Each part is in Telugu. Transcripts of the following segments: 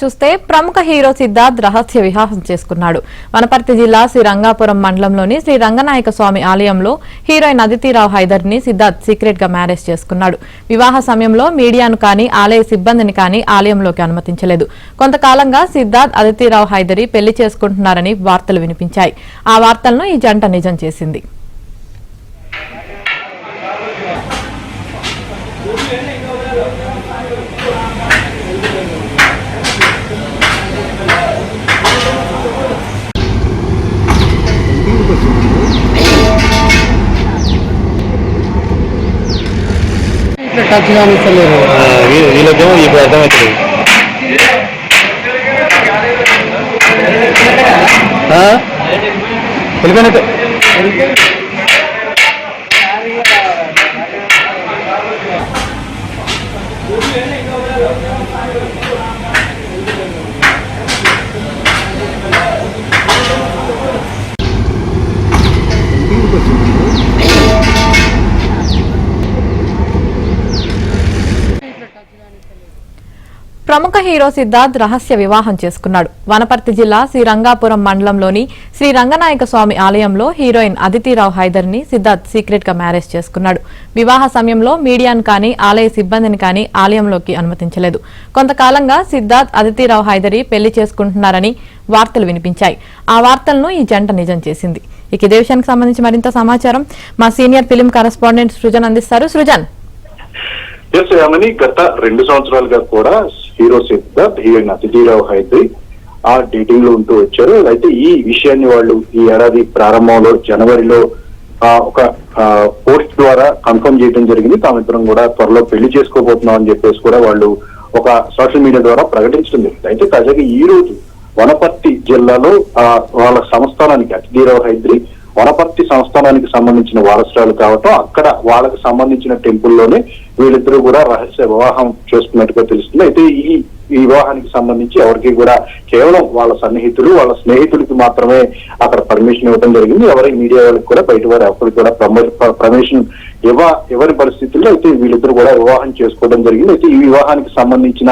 చూస్తే ప్రముఖ హీరో సిద్ధార్థ్ రహస్య వివాహం చేసుకున్నాడు. వనపర్తి జిల్లా శ్రీరంగాపురం మండలంలోని శ్రీ రంగనాయక స్వామి ఆలయంలో హీరోయిన్ అదితిరావు హైదర్ ని సిద్ధార్థ్ సీక్రెట్ గా మ్యారేజ్ చేసుకున్నాడు. వివాహ సమయంలో మీడియాను కానీ ఆలయ సిబ్బందిని కానీ ఆలయంలోకి అనుమతించలేదు. కొంతకాలంగా సిద్ధార్థ్ అదితిరావు హైదరి పెళ్లి చేసుకుంటున్నారని వార్తలు వినిపించాయి. ఆ వార్తలను ఈ జంట నిజం చేసింది. వీళ్ళకేమో ఇప్పుడు అర్థమవుతుంది. వెళ్ళిపోయినట్టు ప్రముఖ హీరో సిద్ధార్థ్ రహస్య వివాహం చేసుకున్నాడు. వనపర్తి జిల్లా శ్రీరంగాపురం మండలంలోని శ్రీ రంగనాయక స్వామి ఆలయంలో హీరోయిన్ అదితిరావు హైదర్ ని సిద్ధార్థ్ సీక్రెట్ గా మ్యారేజ్ చేసుకున్నాడు. వివాహ సమయంలో మీడియాను కానీ ఆలయ సిబ్బందిని కానీ ఆలయంలోకి అనుమతించలేదు. కొంతకాలంగా సిద్ధార్థ్ అదితిరావు హైదరి పెళ్లి చేసుకుంటున్నారని వార్తలు వినిపించాయి. ఆ వార్తలను ఈ జంట నిజం చేసింది. ఇక ఇదే విషయానికి సంబంధించి మరింత సమాచారం మా సీనియర్ ఫిలిం కరెస్పాండెంట్ సృజన్ అందిస్తారు. సృజన్, గత 2 సంవత్సరాలుగా కూడా హీరో సిద్ధార్థ్ హీరోయిన్ అదితిరావు హైదరి ఆ డేటింగ్ లో ఉంటూ వచ్చారు. అయితే ఈ విషయాన్ని వాళ్ళు ఈ ఏడాది ప్రారంభంలో జనవరిలో ఒక పోస్ట్ ద్వారా కన్ఫర్మ్ చేయడం జరిగింది. తామిద్దరం కూడా త్వరలో పెళ్లి చేసుకోబోతున్నాం అని చెప్పేసి కూడా వాళ్ళు ఒక సోషల్ మీడియా ద్వారా ప్రకటించడం జరిగింది. అయితే తాజాగా ఈ రోజు వనపర్తి జిల్లాలో వాళ్ళ సంస్థానానికి అదితిరావు హైదరి వనపర్తి సంస్థానానికి సంబంధించిన వారసురాలు కావటం, అక్కడ వాళ్ళకి సంబంధించిన టెంపుల్లోనే వీళ్ళిద్దరూ కూడా రహస్య వివాహం చేసుకున్నట్టుగా తెలుస్తుంది. అయితే ఈ వివాహానికి సంబంధించి ఎవరికి కూడా కేవలం వాళ్ళ సన్నిహితులు వాళ్ళ స్నేహితులకి మాత్రమే అక్కడ పర్మిషన్ ఇవ్వడం జరిగింది. ఎవరి మీడియా వాళ్ళకి కూడా బయట వారు ఎవరికి కూడా పర్మిషన్ ఎవరి పరిస్థితుల్లో అయితే వీళ్ళిద్దరు కూడా వివాహం చేసుకోవడం జరిగింది. అయితే ఈ వివాహానికి సంబంధించిన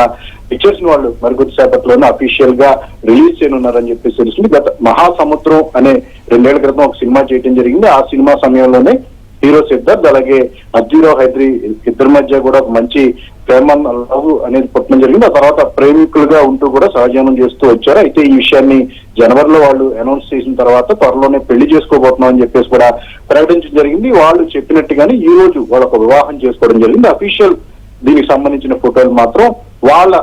పిక్చర్స్ ని వాళ్ళు మరికొద్ది సేపట్లోనే అఫీషియల్ గా రిలీజ్ చేయనున్నారని చెప్పేసి తెలుస్తుంది. గత మహాసముద్రం అనే 2 ఏళ్ల క్రితం ఒక సినిమా చేయడం జరిగింది. ఆ సినిమా సమయంలోనే హీరో సిద్ధార్థ్ అలాగే అదితిరావు హైదరి ఇద్దరి మధ్య కూడా ఒక మంచి ప్రేమ లవ్ అనేది పుట్టడం జరిగింది. ఆ తర్వాత ప్రేమికులుగా ఉంటూ కూడా సహజీవనం చేస్తూ వచ్చారు. అయితే ఈ విషయాన్ని జనవరిలో వాళ్ళు అనౌన్స్ చేసిన తర్వాత త్వరలోనే పెళ్లి చేసుకోబోతున్నాం అని చెప్పేసి కూడా ప్రకటించడం జరిగింది. వాళ్ళు చెప్పినట్టుగానే ఈ రోజు వాళ్ళొక వివాహం చేసుకోవడం జరిగింది. అఫీషియల్ దీనికి సంబంధించిన ఫోటోలు మాత్రం వాళ్ళ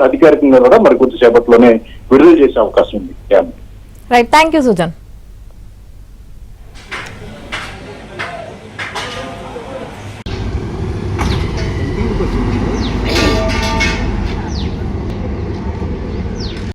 అధికారికంగా కూడా మరి కొద్దిసేపట్లోనే విడుదల చేసే అవకాశం ఉంది. Right, thank you Sujan. Thank you.